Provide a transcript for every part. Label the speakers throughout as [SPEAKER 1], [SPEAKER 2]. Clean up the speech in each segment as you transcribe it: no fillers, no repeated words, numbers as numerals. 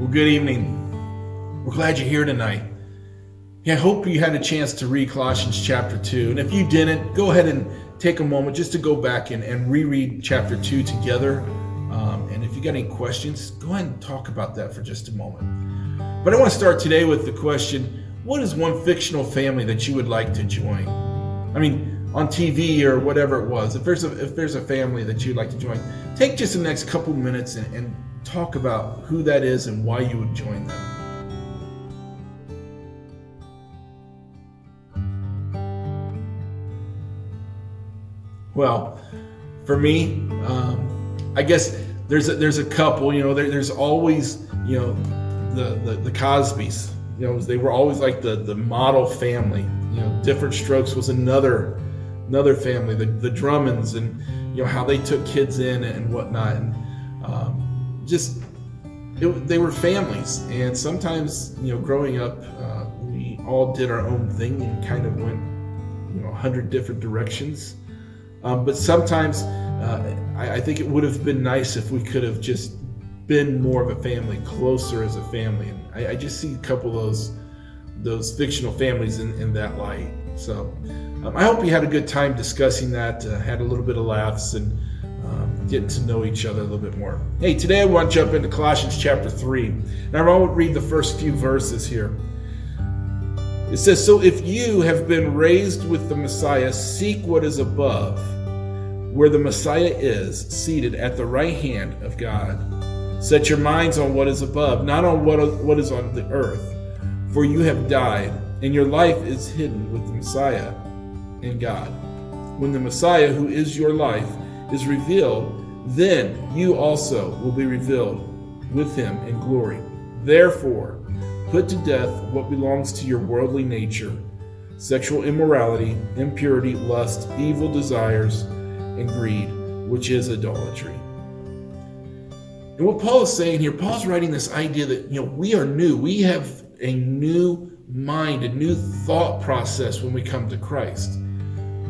[SPEAKER 1] Well, good evening. We're glad you're here tonight. I hope you had a chance to read Colossians chapter 2. And if you didn't, go ahead and take a moment just to go back and reread chapter 2 together. And if you got any questions, go ahead and talk about that for just a moment. But I want to start today with the question, what is one fictional family that you would like to join? I mean, on TV or whatever it was, if there's a family that you'd like to join, take just the next couple minutes and talk about who that is and why you would join them. Well, for me, I guess there's a couple. There's always the Cosbys. They were always like the model family. Different Strokes was another family. The Drummonds and how they took kids in and whatnot, and they were families. And sometimes growing up, we all did our own thing and kind of went 100 different directions. But sometimes I think it would have been nice if we could have just been more of a family, closer as a family. And I just see a couple of those fictional families in that light. So I hope you had a good time discussing that, had a little bit of laughs and getting to know each other a little bit more. Hey, today I want to jump into Colossians chapter 3. Now I want to read the first few verses here. It says, "So if you have been raised with the Messiah, seek what is above, where the Messiah is, seated at the right hand of God. Set your minds on what is above, not on what is on the earth. For you have died, and your life is hidden with the Messiah in God. When the Messiah, who is your life, is revealed, then you also will be revealed with him in glory. Therefore, put to death what belongs to your worldly nature: sexual immorality, impurity, lust, evil desires, and greed, which is idolatry." And what Paul is saying here, Paul's writing this idea that we are new. We have a new mind, a new thought process when we come to Christ.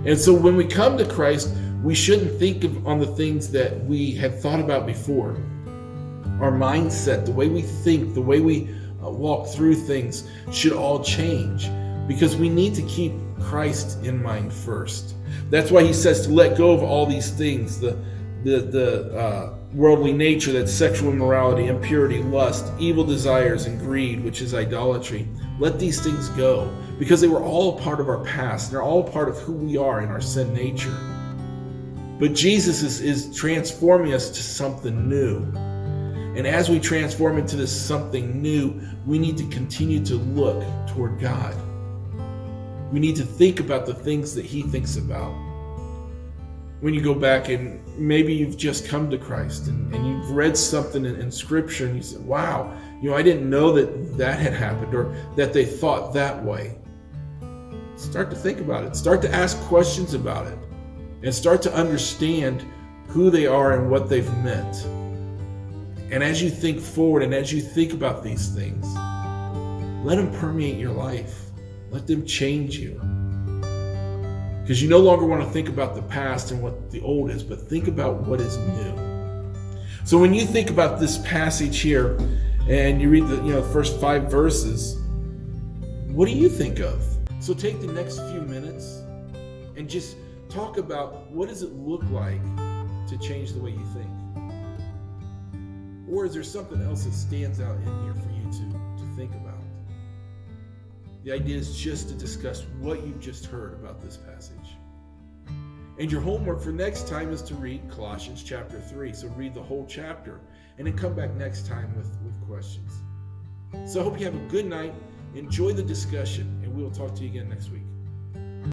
[SPEAKER 1] And so when we come to Christ, we shouldn't think on the things that we had thought about before. Our mindset, the way we think, the way we walk through things should all change, because we need to keep Christ in mind first. That's why he says to let go of all these things, the worldly nature, that's sexual immorality, impurity, lust, evil desires, and greed, which is idolatry. Let these things go, because they were all a part of our past. They're all a part of who we are in our sin nature. But Jesus is transforming us to something new. And as we transform into this something new, we need to continue to look toward God. We need to think about the things that he thinks about. When you go back and maybe you've just come to Christ and you've read something in Scripture and you say, wow, I didn't know that had happened, or that they thought that way. Start to think about it. Start to ask questions about it. And start to understand who they are and what they've meant. And as you think forward and as you think about these things, let them permeate your life. Let them change you. Because you no longer want to think about the past and what the old is, but think about what is new. So when you think about this passage here and you read the first 5 verses, what do you think of? So take the next few minutes and just talk about, what does it look like to change the way you think? Or is there something else that stands out in here for you to think about? The idea is just to discuss what you've just heard about this passage. And your homework for next time is to read Colossians chapter 3. So read the whole chapter and then come back next time with questions. So I hope you have a good night. Enjoy the discussion, and we will talk to you again next week.